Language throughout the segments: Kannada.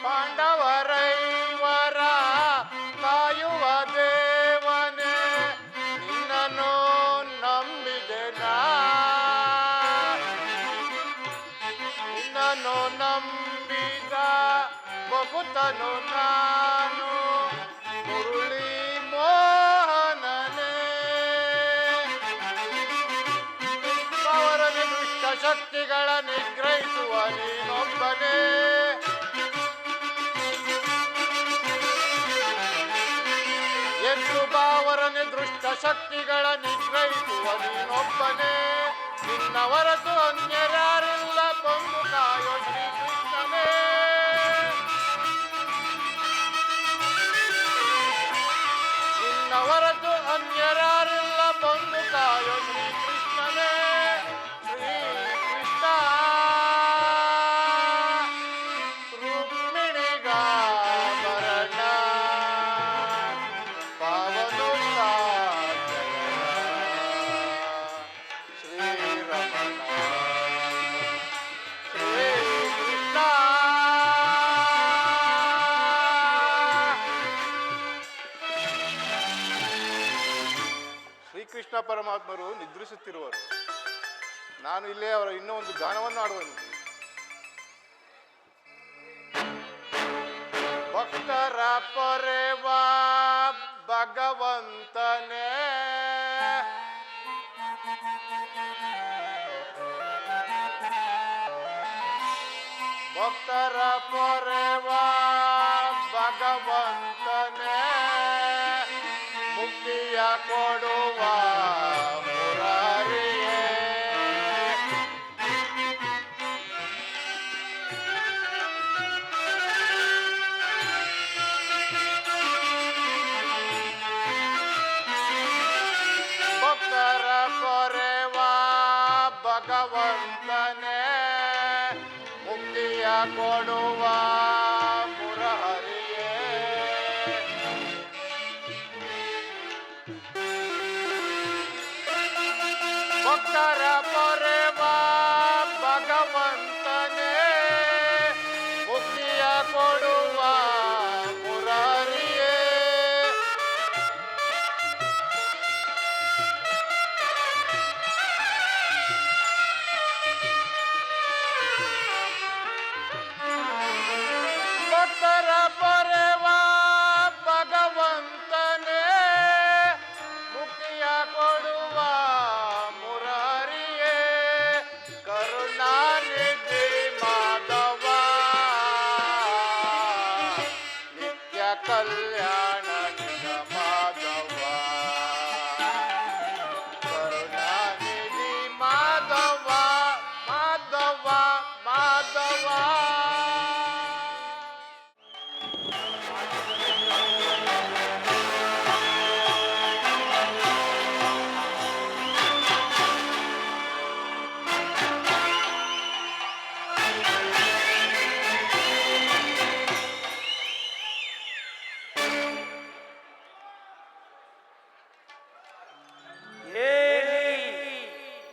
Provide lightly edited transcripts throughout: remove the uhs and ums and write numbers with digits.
ಪಾಂಡವರೈವರ ಕಾಯುವ ದೇವನೇ ನಿನ್ನನ್ನು ನಂಬಿದೆನ ನಿನ್ನನ್ನು ನಂಬಿದ ಬಗುತನು ನಾನು ಮುರುಳಿ ಮೋಹನನೇ ಅವರನ್ನು ದುಷ್ಟ ಶಕ್ತಿಗಳ ನಿಗ್ರಹಿಸುವ ನೀನೊಬ್ಬನೇ ಎಂದು ಬಾವರನೆ ದುಷ್ಟ ಶಕ್ತಿಗಳ ನಿಗ್ರಹಿಸುವ ನೀನೊಬ್ಬನೇ ನಿನ್ನ ಹೊರತು ಅನ್ಯರಾರಿಲ್ಲ ಬಂದು ಕಾಯೋ ಶ್ರೀಕೃಷ್ಣನೇ ನಿನ್ನ ಹೊರತು ಅನ್ಯರಾರಿಲ್ಲ ಬಂದು ಕಾಯೋ ಶ್ರೀಕೃಷ್ಣನೇ ಶ್ರೀಕೃಷ್ಣ ರುಕ್ಮಿಣಿಗಾಭರಣ ಶ್ರೀಕೃಷ್ಣ ಪರಮಾತ್ಮರು ನಿದ್ರಿಸುತ್ತಿರುವರು. ನಾನು ಇಲ್ಲೇ ಅವರ ಇನ್ನೂ ಒಂದು ಗಾನವನ್ನು ಆಡುವನು. ಭಕ್ತರ ಪೊರೆವಾ ಭಗವಂತನೇ ಭಕ್ತರ ಪೊರೆವಾ ಭಗವಂತನೇ ಮುಕ್ತಿಯ ಕೊಡುವ ಮುರಾರಿಯೇ ಭಕ್ತರ ಪೊರೆವಾ ಭಗವಂತನೇ ಮುಕ್ತಿಯ ಕೊಡುವ ಮುರಹರಿಯೇ ಭಕ್ತರ ಪೊರೆವಾ ಭಗವಂತನೇ ಮುಕ್ತಿಯ ಕೊಡುವ ಮುರಾರಿಯೇ ಭಕ್ತರ ಪೊರೆವಾ ಭಗವಂತನೇ ಮುಕ್ತಿಯ ಕೊಡುವ ಮುರಾರಿಯೇ ಕರುಣಾನಿಧಿ ಮಾಧವ ನಿತ್ಯ ಕಲ್ಯಾಣ ನಿಜ ಮಾಧವ ಕರುಣಾನಿಧಿ ಮಾಧವ ಮಾಧವ ಮಾಧವ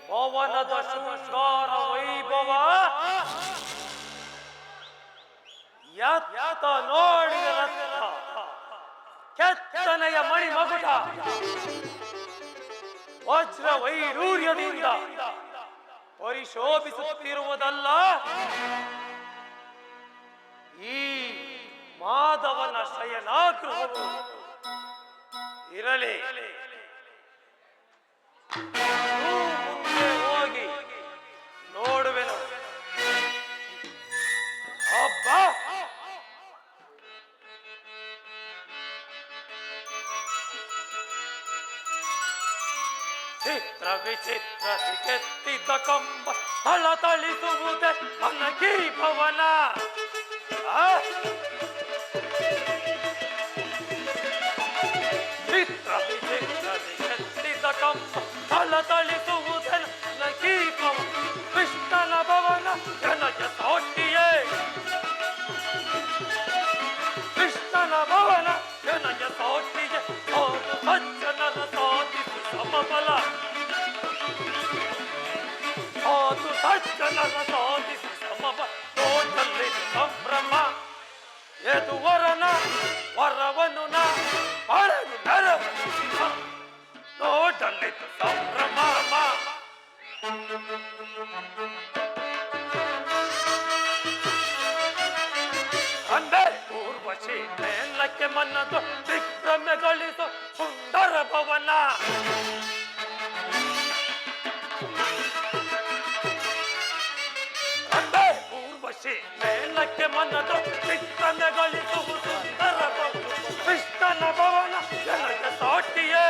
ಪವನದ ಶೃಂಗಾರ ವೈಭವ ಯತ್ತ ನೋಡಿದ ರಥ ಕೆತ್ತನೆಯ ಮಣಿ ಮಗುಟ ವಜ್ರ ವೈಡೂರ್ಯದಿಂದ ಪರಿಶೋಭಿಸುತ್ತಿರುವುದಲ್ಲ ಈ ಮಾಧವನ ಶಯನಾಗೃಹವು ಇರಲಿ. ಮುಂದೆ ಹೋಗಿ ನೋಡುವೆನು. ಅಬ್ಬಾ, ಚಿತ್ರ ವಿಚಿತ್ರ ಕೆತ್ತಿದ್ದ ಕಂಬ ಥಳಥಳಿಸುವುದೇ ನನಗೀ ಭವನ. ಚಿತ್ರ ವಿಚಿತ್ರ ಕೆತ್ತಿದ್ದ ಕಂಬ ಥಳಥಳಿಸುವುದೇ ನನಗೀ ಭವನ. ಕೃಷ್ಣನ ಭವನ ನನಗೆ ಸಾಟಿಯೇ. ಕೃಷ್ಣನ ಭವನ ನನಗೆ ಸಾಟಿಯೇ. ಸಜ್ಜನರ ಸಾಧಿಸಿ ಸಮಬಲ. ಸಾಧು ಸಜ್ಜನರ ಸಾಧಿಸಿ ಸಮಬಲ. ನೋಡಲ್ಲಿ ಸಂಭ್ರಮ. ಮನದು ದಿಗ್ಭ್ರಮೆಗೊಳಿಸು ಸುಂದರ ಭವನ. ರಂಬೆ ಊರ್ವಶಿ ಮೇಲಕ್ಕೆ ಮನದು ದಿಗ್ಭ್ರಮೆಗೊಳಿಸುವ ಸುಂದರ ಭವನ. ಕೃಷ್ಣನ ಭವನ ನನಗೆ ಸಾಟಿಯೇ,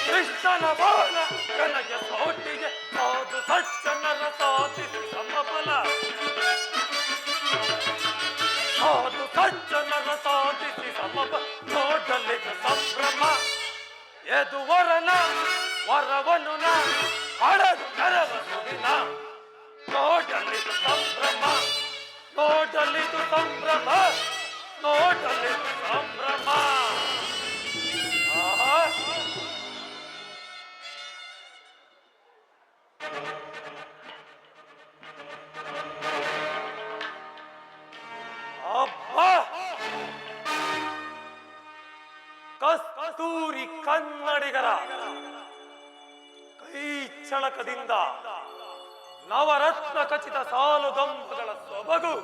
ಕೃಷ್ಣನ ಭವನ ನನಗೆ ಸಾಟಿಗೆ. ಸಾಧು ಸಜ್ಜನರ ಸಾಧಿಸಿ ಸಮಬಲ, ಸಾಧು ಸಜ್ಜನರ ಸಾಧಿಸಿ ಸಮಬಲ. ನೋಡಲಿದ ಸಂಭ್ರಮ ಯದುವರನ ವರವನು ನ ಪಡೆದು ಕರವ ಸುದಿನ. ನೋಡಲಿದು ಸಂಭ್ರಮ, ನೋಡಲಿದು ಸಂಭ್ರಮ, ನೋಡಲಿದು ಸಂಭ್ರಮ. ಕಸ್ತೂರಿ ಕನ್ನಡಿಗರ ಕೈ ಚಳಕದಿಂದ ನವರತ್ನ ಖಚಿತ ಸಾಲುಗಂಬಗಳ ಸೊಬಗು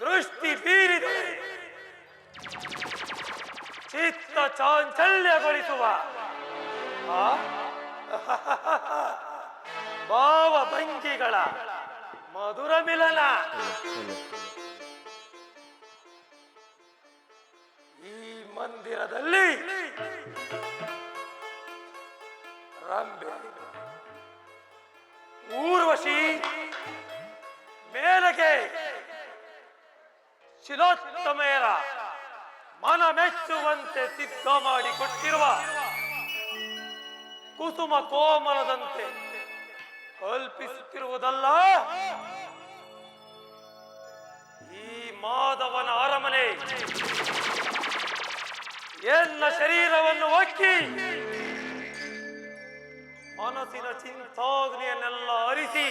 ದೃಷ್ಟಿ ಬೀರಿದೆ. ಚಿತ್ತ ಚಾಂಚಲ್ಯಗೊಳಿಸುವ ಭಾವಭಂಗಿಗಳ ಮಧುರ ಮಿಲನ. ಈ ಮಂದಿರದಲ್ಲಿ ರಂಬೆ ಊರ್ವಶಿ ಮೇಲಗೆ ಶಿಲೋತ್ತಮೆಯರ ಮನ ಮೆಚ್ಚುವಂತೆ ಸಿದ್ಧ ಮಾಡಿಕೊಟ್ಟಿರುವ ಕುಸುಮ ಕೋಮಲದಂತೆ ಕಲ್ಪಿಸುತ್ತಿರುವುದಲ್ಲ ಈ ಮಾಧವನ ಅರಮನೆ. ಎನ್ನ ಶರೀರವನ್ನು ಒಕ್ಕಿ ಮನಸ್ಸಿನ ಚಿಂತಾಗ್ನಿಯನ್ನೆಲ್ಲ ಅರಿಸಿ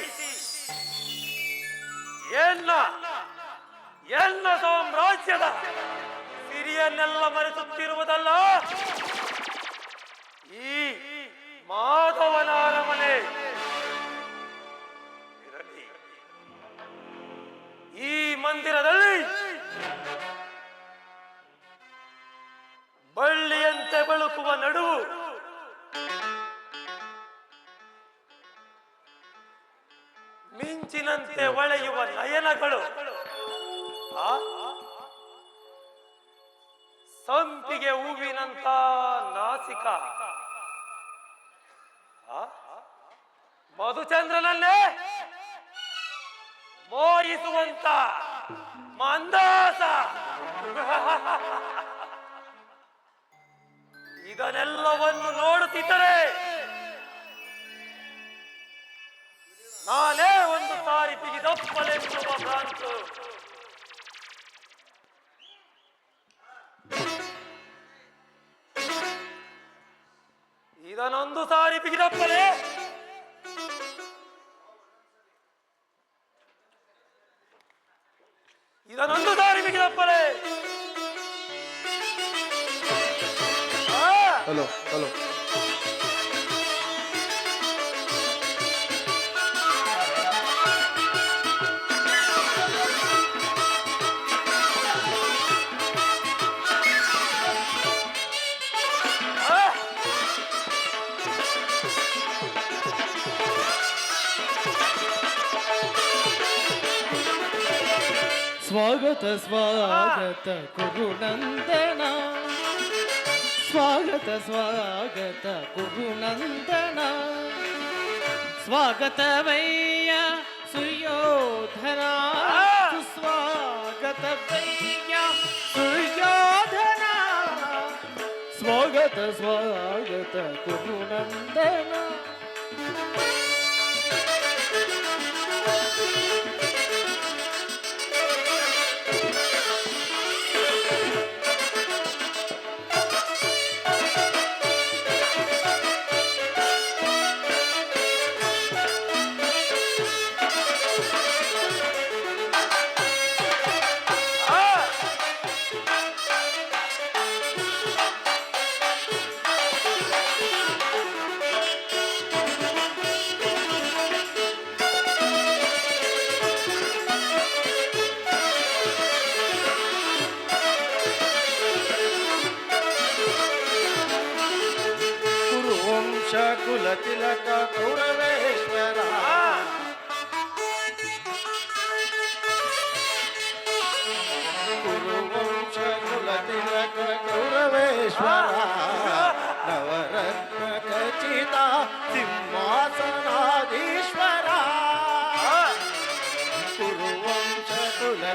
ಎನ್ನ ಸಾಮ್ರಾಜ್ಯದ ಸಿರಿಯನ್ನೆಲ್ಲ ಮರೆಸುತ್ತಿರುವುದಲ್ಲ ಈ ಮಾಧವನ ಅರಮನೆ. ಇರಲಿ, ಈ ಮಂದಿರದಲ್ಲಿ ಬಳ್ಳಿಯಂತೆ ಬೆಳಕುವ ನಡುವು, ಮಿಂಚಿನಂತೆ ಹೊಳೆಯುವ ನಯನಗಳು, ಸಂಪಿಗೆ ಹೂವಿನಂತ ನಾಸಿಕ, ಮಧುಚಂದ್ರನನ್ನೇ ಮೋಹಿಸುವಂತ ಮಂದಾಸ, ಇದನ್ನೆಲ್ಲವನ್ನು ನೋಡುತ್ತಿದ್ದರೆ ನಾನೇ ಒಂದು ಸಾರಿ ಬಿಗಿದಪ್ಪಲೆನ್ನುವ ಭ್ರಾಂತು. ಇದನ್ನೊಂದು ಸಾರಿ ಬಿಗಿದಪ್ಪಲೆ ಇದನ್ನೊಂದು ಸಾರಿ ಬಿಗಿದಪ್ಪಲೆ. ಹಲೋ ಹಲೋ ಸ್ವಾಗತ ಸ್ವಾಗತ ಕುರುನಂದನ, ಸ್ವಾಗತ ಸ್ವಾಗತ ಕುರುನಂದನ, ಸ್ವಾಗತವಯ್ಯ ಸುಯೋಧನ, ಸುಸ್ವಾಗತವಯ್ಯ ಸುಯೋಧನ, ಸ್ವಾಗತ ಸ್ವಾಗತ ಕುರುನಂದನ.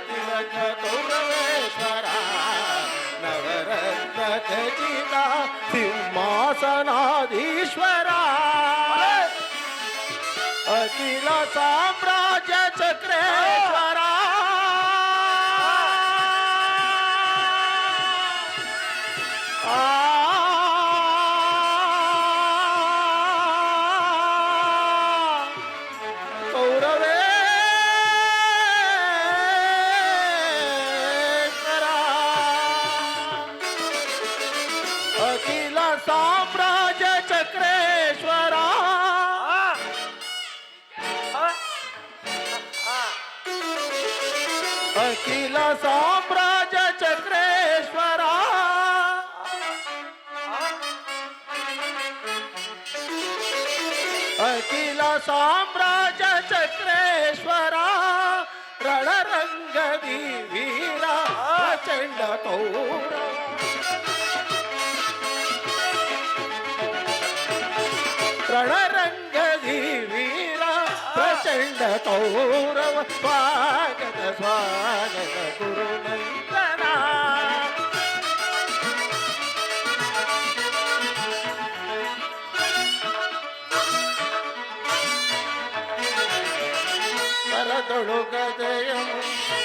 ತಿಲಕ ಕೌರವೇಶ್ವರ ನವರತ್ನ ಖಚಿತ ಸಿಂಹಾಸನಾಧೀಶ್ವರ ಅಖಿಲ ಸಾಮ್ರಾಜ್ಯ ಚಕ್ರೇಶ್ವರ ಕೌರವೇಶ್ವರ ಅಖಿಲ ಸಾಮ್ರಾಜ್ಯ ಚಕ್ರೇಶ್ವರ ಅಖಿಲ ಸಾಮ್ರಾಜ್ಯ ಚಕ್ರೇಶ್ವರ ಅಖಿಲ ಸಾಮ್ರಾಜ್ಯ ಚಕ್ರೇಶ್ವರ ರಣರಂಗದಿ ವೀರ ಪ್ರಚಂಡ ಕೌರವ ರಣರಂಗದಿ ವೀರ ಪ್ರಚಂಡ ಕೌರವ ಸ್ವಾಗತ ಸ್ವಾಗತ ಗುರುನಂದನ ಕರದೊಳುಗದೆಯನು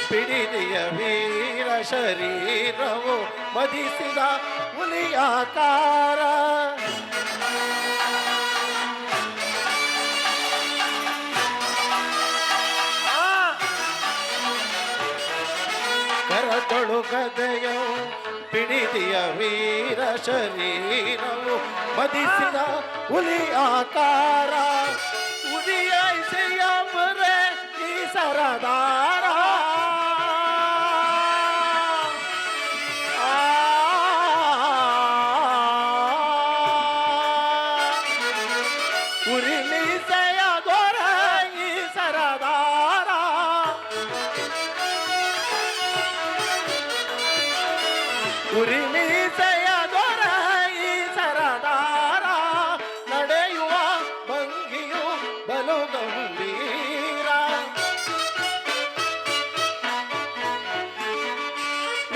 ಪಿಡಿದೆಯ ವೀರ ಶರೀರವು ಮದಿಸಿದ ಹುಲಿಯಾಕಾರ ಕರದೊಳುಗದೆಯವು ಪಿಡಿದೆಯ ವೀರ ಶರೀರವು ಮದಿಸಿದ ಹುಲಿ ಆಕಾರ ಉದಿಯೈಸೆಯ ಮರೆ ಈ ಸರದಾರ ಉರಿಲಿಸೆಯ ದೊರ ಈ ಸರದಾರ ಉರಿಲಿಸೆಯ ದೊರ ಈ ಸರದಾರ ನಡೆಯುವ ಭಂಗಿಯು ಬಲು ಗಂಭೀರ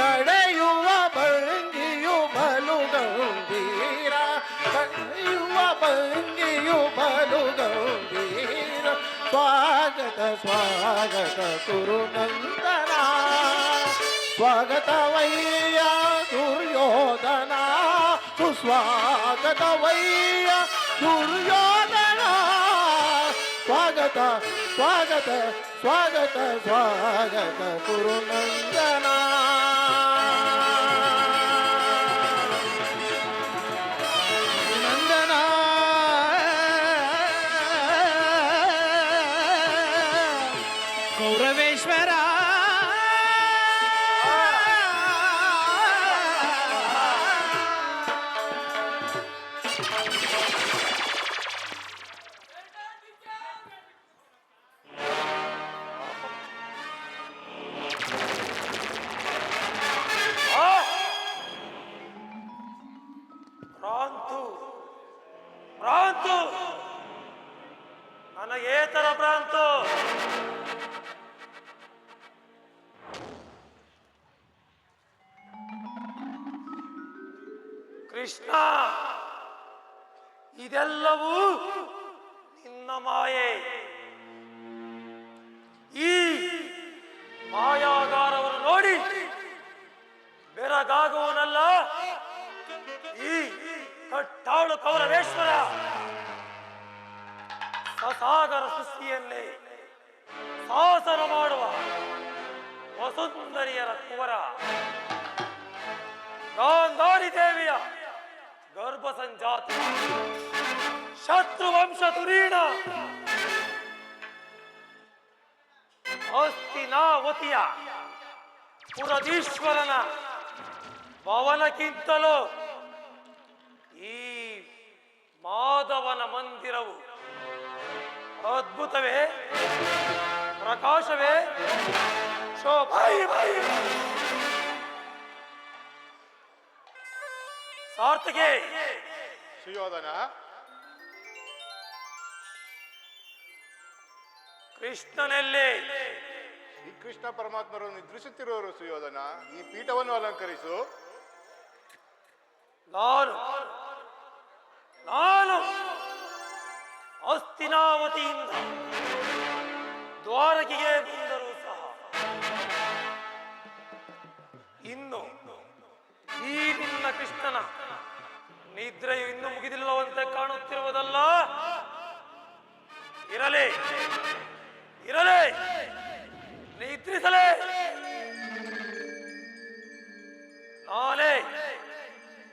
ನಡೆಯುವ ಭಂಗಿಯು ಬಲು ಗಂಭೀರ ನಡೆಯುವ ಭಂಗಿಯು ಬಲು ಗಂಭೀರ ಸ್ವಾಗತ ಸ್ವಾಗತ ಕುರುನಂದನ ಸ್ವಾಗತವಯ್ಯ ದುರ್ಯೋಧನ ಸುಸ್ವಾಗತವಯ್ಯ ದುರ್ಯೋಧನ ಸ್ವಾಗತ ಸ್ವಾಗತ ಸ್ವಾಗತ ಸ್ವಾಗತ ಕುರುನಂದನ ನಂದನ ಕೌರವೇಶ್ವರ ಭ್ರಾಂತು ಭ್ರಾಂತು ನನಗೇತರ ಭ್ರಾಂತು ಕೃಷ್ಣ ಇದೆಲ್ಲವೂ ನಿನ್ನ ಮಾಯೆ ಈ ಮಾಯಾಗಾರವನ್ನು ನೋಡಿ ಬೆರಗಾಗುವನಲ್ಲ ಈ ಕಟ್ಟಾಳು ಕೌರವೇಶ್ವರ ಸಸಾಗರ ಸೃಷ್ಟಿಯನ್ನೇ ಶಾಸನ ಮಾಡುವ ವಸುಂಧರಿಯರ ಕುವರ ಗಾಂಧಾರಿ ದೇವಿಯ ಗರ್ಭ ಸಂಜಾತ ಶತ್ರುವಂಶ ತುರೀಣ ಹಸ್ತಿನಾವತಿಯ ಪುರದೀಶ್ವರನ ಭವನಕ್ಕಿಂತಲೂ ಈ ಮಾಧವನ ಮಂದಿರವು ಅದ್ಭುತವೇ ಪ್ರಕಾಶವೇ ಶೋಭಾಯಿ ಸಾರ್ಥಕೆ ಸುಯೋಧನ ಕೃಷ್ಣನಲ್ಲಿ ಈ ಕೃಷ್ಣ ಪರಮಾತ್ಮರು ನಿದ್ರಿಸುತ್ತಿರುವರು ಸುಯೋಧನ. ಈ ಪೀಠವನ್ನು ಅಲಂಕರಿಸು. ನಾನು ನಾನು ಹಸ್ತಿನಾವತಿಯಿಂದ ದ್ವಾರಕೆಗೆ ಬಂದರೂ ಸಹ ಇನ್ನು ಈ ನಿನ್ನ ಕೃಷ್ಣನ ನಿದ್ರೆಯು ಇನ್ನೂ ಮುಗಿದಿಲ್ಲವಂತೆ ಕಾಣುತ್ತಿರುವುದಲ್ಲ. ಇರಲೇ ಇರಲೇ ನಿದ್ರಿಸಲೇ.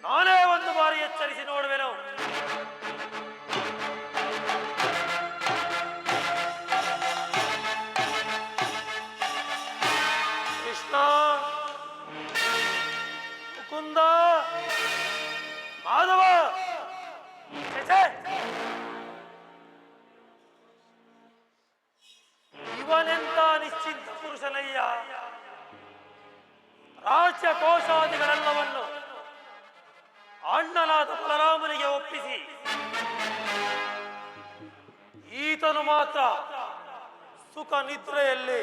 ನಾನೇ ಒಂದು ಬಾರಿ ಎಚ್ಚರಿಸಿ ನೋಡುವೆನು. ಕೃಷ್ಣ, ಮುಕುಂದ, ಮಾಧವ, ಛೆ, ಇವನೆಂತ ನಿಶ್ಚಿಂತ ಪುರುಷನಯ್ಯ. ರಾಜ್ಯ ಕೋಶಾದಿಗಳೆಲ್ಲವನ್ನು ಅಣ್ಣನಾದ ಬಲರಾಮನಿಗೆ ಒಪ್ಪಿಸಿ ಈತನು ಮಾತ್ರ ಸುಖ ನಿದ್ರೆಯಲ್ಲಿ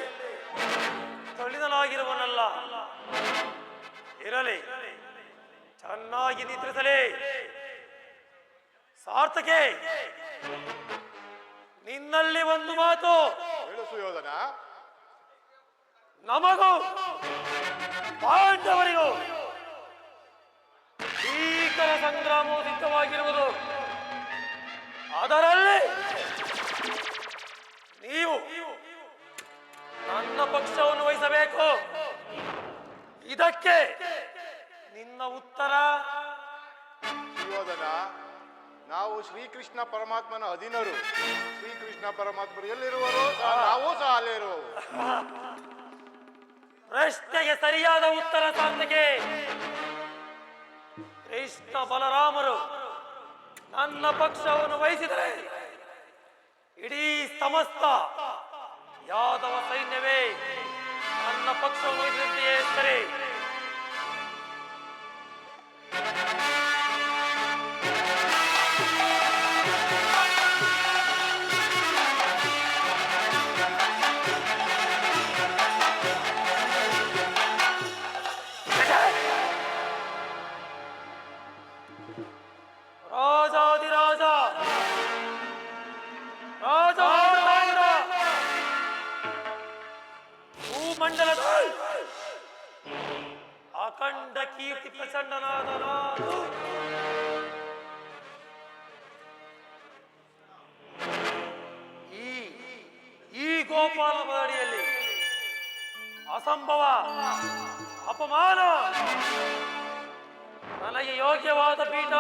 ತಳಿದನಾಗಿರುವನಲ್ಲ. ಇರಲಿ, ಚೆನ್ನಾಗಿ ನಿದ್ರಿಸಲೇ. ಸಾರ್ಥಕೆ, ನಿನ್ನಲ್ಲಿ ಒಂದು ಮಾತು. ಹೇಳು ಸುಯೋಧನ. ನಮಗೂ ಪಾಂಡವರಿಗೂ ಭೀಕರ ಸಂಗ್ರಾಮವು ಸಿದ್ಧವಾಗಿರುವುದು. ಅದರಲ್ಲಿ ನೀವು ನನ್ನ ಪಕ್ಷವನ್ನು ವಹಿಸಬೇಕು. ಇದಕ್ಕೆ ನಿನ್ನ ಉತ್ತರ? ಸುಯೋಧನ, ನಾವು ಶ್ರೀಕೃಷ್ಣ ಪರಮಾತ್ಮನ ಅಧೀನರು. ಶ್ರೀಕೃಷ್ಣ ಪರಮಾತ್ಮರು ಎಲ್ಲಿರುವರು ನಾವು ಸಹ ಅಲ್ಲೇ ಇರುವವು. ಪ್ರಶ್ನೆಗೆ ಸರಿಯಾದ ಉತ್ತರ ಸಾರ್ಥಕೆ. ಕೃಷ್ಣ ಬಲರಾಮರು ನನ್ನ ಪಕ್ಷವನ್ನು ವಹಿಸಿದರೆ ಇಡೀ ಸಮಸ್ತ ಯಾದವ ಸೈನ್ಯವೇ ನನ್ನ ಪಕ್ಷವನ್ನು ವಹಿಸಿದಂತೆಯೇ ಸರಿ. ರಾಜಾದಿರಾಜ ರಾಜಾದಿರಾಜ ಭೂಮಂಡಲದ ಅಖಂಡ ಕೀರ್ತಿ ಪ್ರಚಂಡನಾದ ನಾನು ಈ ಗೋಪಾಲ ಬಡಿಯಲ್ಲಿ ಅಸಂಭವ ಅಪಮಾನ ನನಗೆ ಯೋಗ್ಯವಾದ ಪೀಠ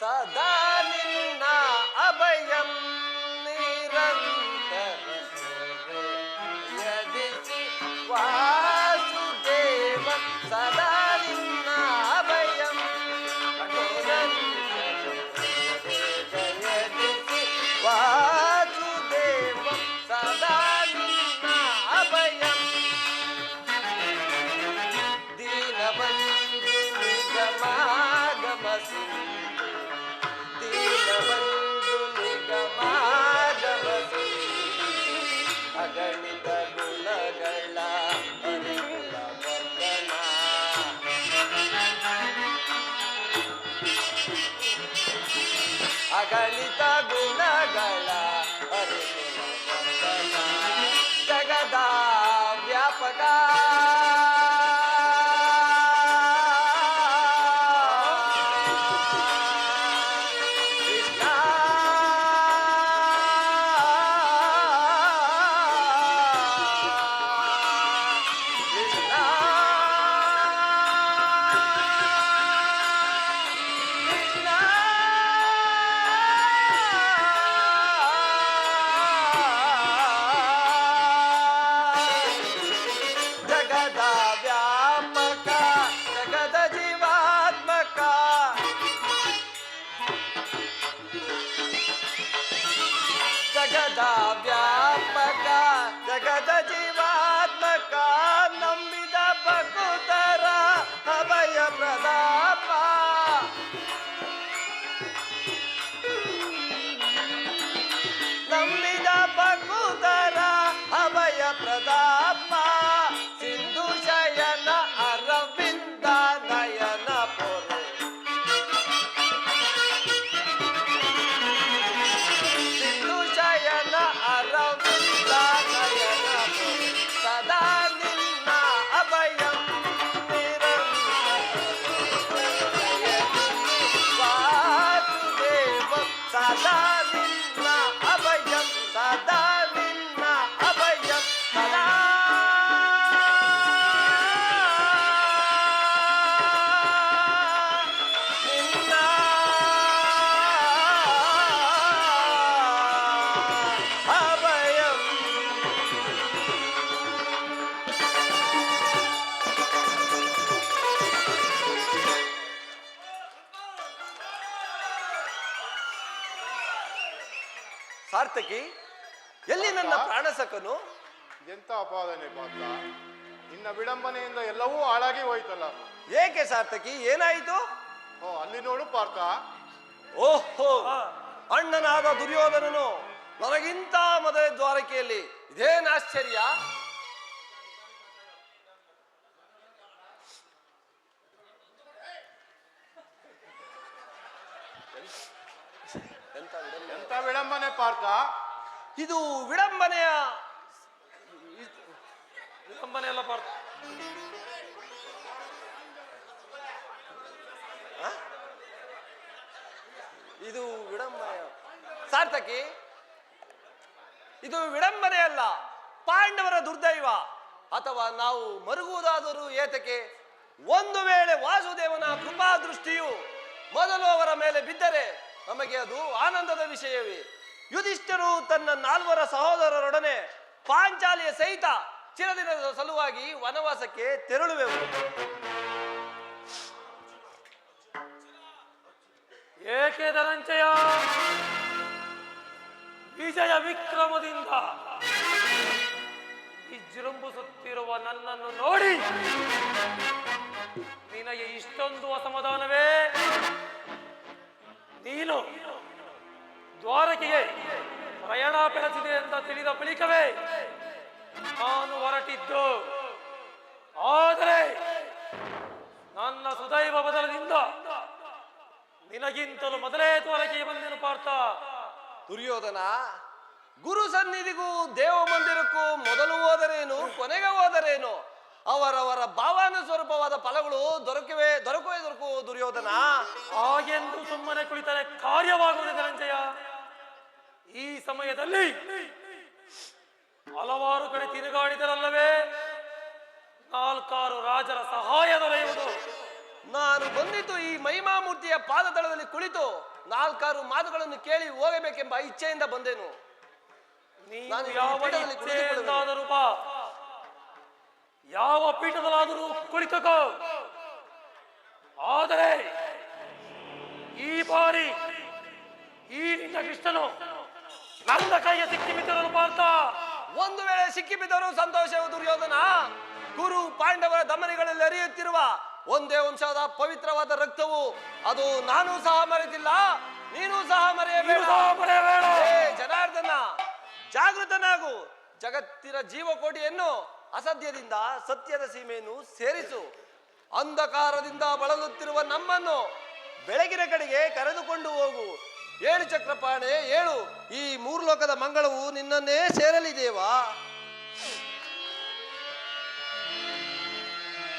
ಸದಾ ನಿನ್ನ ಅಭಯಂ ನಿರಂತರ ಯದಿಸಿ ವಾಸುದೇವ ಸದಾ ನಿನ್ನ ಅಭಯಂ ಯದಿಸಿ ವಾಸುದೇವ ಸದಾ ನಿನ್ನ ಅಭಯಂ ದೀನಬಂಧು ನಿಗಮಾಗಮಸಿ ದೀನಬಂಧು ನಿಗಮಾಗಮಸಿ ಅಗಣಿತ ಗುಣಗಳ ಹರಿಗಳ ವರ್ಧನ ಅಗಣಿತ ಗುಣಗಳ ಹರಿಗಳ ವರ್ಧನ ಜಗದ ವ್ಯಾಪಕ ವೇದ ಜೀವಾತ್ಮಕ ನಂಬಿದ ಭಕ್ತರ ಅಭಯ ಪ್ರದಾಪ ನಂಬಿದ ಭಕ್ತರ ಅಭಯ ಪ್ರದಾಪ ಸಿಂಧು ಶಯನ ಅರವಿಂದ ನಯನ ಪೊರೆ ಸಿಂಧು ಶಯನ ಅರವಿಂದ ನಯನ ಪೊರೆ ಸದಾ ನಿನ್ನ ಅಭಯಂ ವಾಸುದೇವ ಸದಾ ನಿನ್ನ ಅಭಯಂ ಸದಾ ನಿನ್ನ ಅಭಯಂ ಸದಾ ನಿನ್ನ ಅಭಯಂ. ಸಾರ್ಥಕಿ, ಎಲ್ಲಿ ನನ್ನ ಪ್ರಾಣಸಕನು? ಎಂತ ಅಪಾದನೆ ಪಾತ್ರ, ನಿನ್ನ ವಿಡಂಬನೆಯಿಂದ ಎಲ್ಲವೂ ಹಾಳಾಗಿ ಹೋಯ್ತಲ್ಲ. ಏಕೆ ಸಾರ್ಥಕಿ, ಏನಾಯಿತು? ಓ ಅಲ್ಲಿ ನೋಡು ಪಾರ್ಥ, ಓಹೋ, ಅಣ್ಣನಾದ ದುರ್ಯೋಧನನು ನನಗಿಂತ ಮೊದಲೇ ದ್ವಾರಕೆಯಲ್ಲಿ, ಇದೇನು ಆಶ್ಚರ್ಯ? ಎಂತ ವಿಡಂಬನೆ ಪಾರ್ಥ. ಇದು ವಿಡಂಬನೆಯ ವಿಡಂಬನೆ ಎಲ್ಲ ಪಾರ್ಥ. ಇದು ವಿಡಂಬನೆಯ ಸಾರ್ಥಕಿ, ಇದು ವಿಡಂಬನೆ ಅಲ್ಲ, ಪಾಂಡವರ ದುರ್ದೈವ. ಅಥವಾ ನಾವು ಮರುಗುವುದಾದರೂ ಏತಕ್ಕೆ? ಒಂದು ವೇಳೆ ವಾಸುದೇವನ ಕೃಪಾ ದೃಷ್ಟಿಯು ಮೊದಲು ಅವರ ಮೇಲೆ ಬಿದ್ದರೆ ನಮಗೆ ಅದು ಆನಂದದ ವಿಷಯವೇ. ಯುಧಿಷ್ಠರು ತನ್ನ 4 ಸಹೋದರರೊಡನೆ ಪಾಂಚಾಲಿಯ ಸಹಿತ ಚಿರದಿನದ ಸಲುವಾಗಿ ವನವಾಸಕ್ಕೆ ತೆರಳುವೆವು. ಏಕೆ ಧನಂಜಯ, ವಿಜಯ ವಿಕ್ರಮದಿಂದ ವಿಜೃಂಭಿಸುತ್ತಿರುವ ನನ್ನನ್ನು ನೋಡಿ ನಿನಗೆ ಇಷ್ಟೊಂದು ಅಸಮಾಧಾನವೇ? ನೀನು ದ್ವಾರಕೆಗೆ ಪ್ರಯಾಣ ಬೆಳೆಸಿದೆ ಅಂತ ತಿಳಿದ ಬಳಿಕವೇ ನಾನು ಹೊರಟಿದ್ದು. ಆದರೆ ನನ್ನ ಸುದೈವ ಬದಲದಿಂದ ನಿನಗಿಂತಲೂ ಮೊದಲೇ ದ್ವಾರಕೆಗೆ ಬಂದೆನು ಪಾರ್ಥ. ದುರ್ಯೋಧನ, ಗುರು ಸನ್ನಿಧಿಗೂ ದೇವ ಮಂದಿರಕ್ಕೂ ಮೊದಲು ಹೋದರೇನು, ಕೊನೆಗೆ ಹೋದರೇನು? ಅವರವರ ಭಾವಾನುಸ್ವರೂಪವಾದ ಫಲಗಳು ದೊರಕುವೆ ದುರ್ಯೋಧನ. ಹಾಗೆಂದು ಸುಮ್ಮನೆ ಕುಳಿತರೆ ಕಾರ್ಯವಾಗುವುದು ಧನಂಜಯ. ಈ ಸಮಯದಲ್ಲಿ ಹಲವಾರು ಕಡೆ ತಿರುಗಾಡಿದರಲ್ಲವೇ 4 ರಾಜರ ಸಹಾಯ ದೊರೆಯುವುದು. ನಾನು ಬಂದಿದ್ದು ಈ ಮಹಿಮಾಮೂರ್ತಿಯ ಪಾದದಳದಲ್ಲಿ ಕುಳಿತು 4 ಮಾತುಗಳನ್ನು ಕೇಳಿ ಹೋಗಬೇಕೆಂಬ ಇಚ್ಛೆಯಿಂದ ಬಂದೆನು. ನೀನು ನಾನು ಈ ಯಾವ ಪೀಠದಲ್ಲಿ ಇಚ್ಛೆಯಿಂದಾದರೂ ಬಾ, ಯಾವ ಪೀಠದಲ್ಲಾದರೂ ಕುಳಿತುಕೋ. ಆದರೆ ಈ ಬಾರಿ ಈ ನಿನ್ನ ಕೃಷ್ಣನು ನನ್ನ ಕೈಗೆ ಸಿಕ್ಕಿ ಬಿದ್ದರು ಪಾರ್ಥ. ಒಂದು ವೇಳೆ ಸಿಕ್ಕಿಬಿದ್ದರೂ ಸಂತೋಷವು ದುರ್ಯೋಧನ. ಗುರು ಪಾಂಡವರ ದಮನಿಗಳಲ್ಲಿ ಹರಿಯುತ್ತಿರುವ ಒಂದೇ ವಂಶದ ಪವಿತ್ರವಾದ ರಕ್ತವು, ಅದು ನಾನು ಸಹ ಮರೆತಿಲ್ಲ, ನೀನು ಸಹ ಮರೆಯಬೇಡ. ಜನಾರ್ದನ, ಜಾಗೃತನಾಗು. ಜಗತ್ತಿನ ಜೀವಕೋಟಿಯನ್ನು ಅಸತ್ಯದಿಂದ ಸತ್ಯದ ಸೀಮೆಯನ್ನು ಸೇರಿಸು. ಅಂಧಕಾರದಿಂದ ಬಳಲುತ್ತಿರುವ ನಮ್ಮನ್ನು ಬೆಳಗಿನ ಕಡೆಗೆ ಕರೆದುಕೊಂಡು ಹೋಗು. 7 ಚಕ್ರಪಾಣೆ 7, ಈ 3 ಲೋಕದ ಮಂಗಳವು ನಿನ್ನನ್ನೇ ಸೇರಲಿದೇವಾ.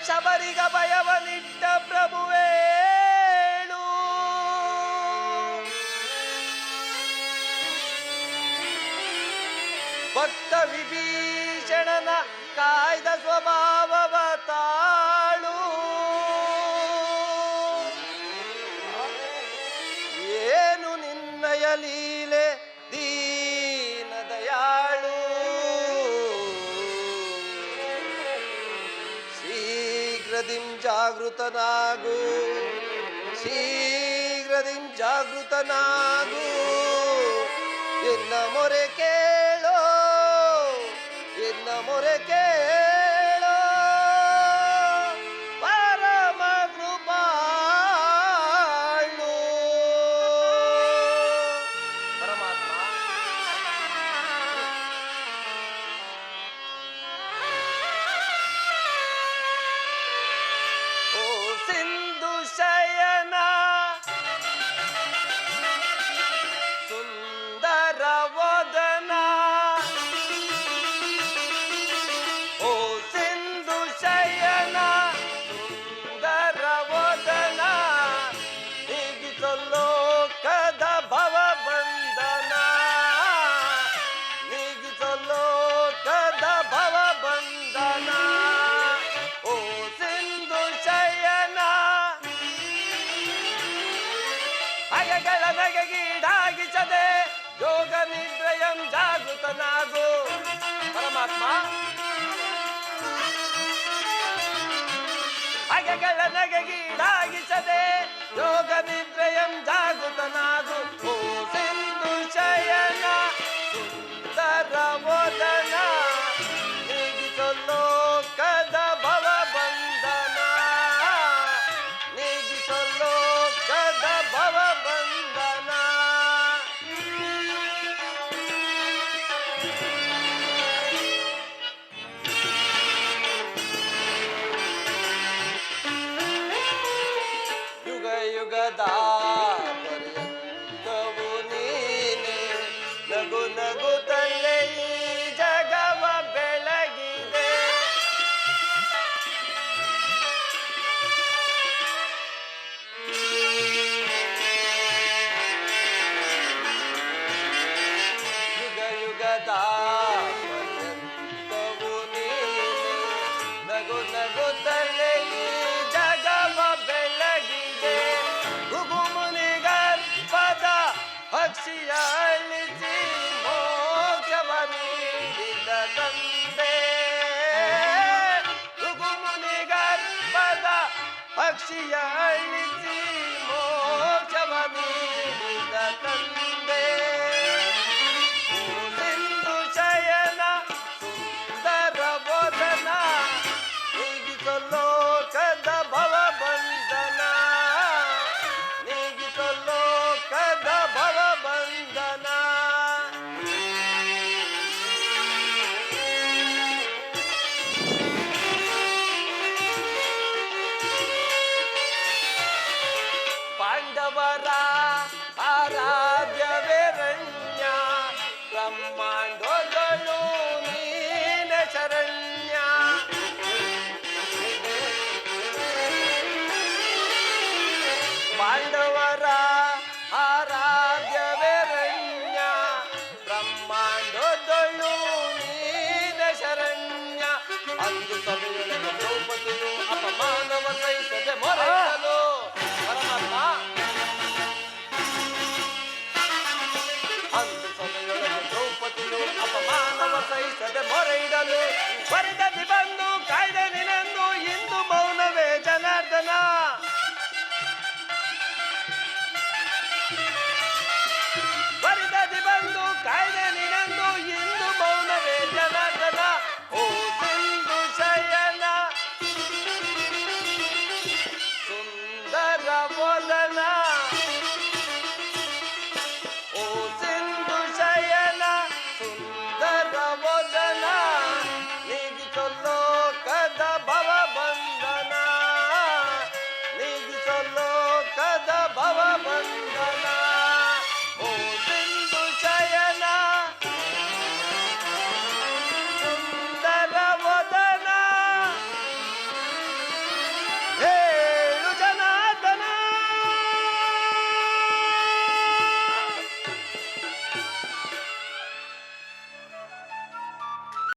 ಶಬರಿಗ ಭಯವನಿಟ್ಟ ಪ್ರಭುವೇಳು, ಭಕ್ತ ವಿಭೀಷಣನ ಕಾಯ್ದ ಸ್ವಭಾವವ ತಾಳು. ಏನು ನಿನ್ನಯ ಲೀಲೆ ದೀನ ದಯಾಳು. ಶೀಘ್ರದಿಂ ಜಾಗೃತನಾಗು, ಶೀಘ್ರದಿಂ ಜಾಗೃತನಾಗು. ಎನ್ನ ಮೊರೆ ಕೇಳೋ, ಎನ್ನ ಮೊರೆ ಕೇಳೋ ಪರಮ ಕೃಪಾಳು ಪರಮಾತ್ಮ. ಓ ಸಿಂಧು ಶಯನ ಸುಂದರ ವದನ, ಓ ಸಿಂಧು ಶಯನ ಸುಂದರ ವದನ, ನೀಗಿಸಲೋಕದ ಭವ ಬಂಧನ, ನೀಗಿಸಲೋಕದ ಭವ ಬಂಧನ. ಓ ಸಿಂಧು ಶಯನ ಹಗೆಗಳ ನಗೆಗೀಡಾಗಿಸದೆ ಯೋಗ ನಿದ್ರಯಂ ಜಾಗೃತನಾಗು ಪರಮಾತ್ಮ. ಹಗೆಗಳ ನಗೆಗೀಡಾಗಿಸದೆ ಯೋಗ ನಿದ್ರಯಂ ಜಾಗೃತನಾಗು. ಓ ಸಿಂಧು ಶಯನ ಸುಂದರ ವದನ, ನೀಗಿಸಲೋಕದ ಭವ ಬಂಧನ, ನೀಗಿಸಲೋಕದ ಭವ ಬಂಧನ. ಯುಗ ಯುಗದ ಪರ್ಯಂತವು ನೀನೆ, ನಗು ನಗುತ್ತಲೇ ಈ ಜಗವ ಬೆಳಗಿದೆ. ಯುಗ ಯುಗದ ಪರ್ಯಂತವು ನೀನೆ, ನಗು ನಗುತ್ತಲೇ ಈ ಜಗವ ಬೆಳಗಿದೆ. ಗುಗು ಮುನಿಗರ್ಭದ ಪಕ್ಷಿಯ ಅಳಿಸಿ ಮೋಕ್ಷವ ನೀಡಿದ ತಂದೆ, ಗುಗು ಮುನಿಗರ್ಭದ ಪಕ್ಷಿಯ ಅಳಿಸಿ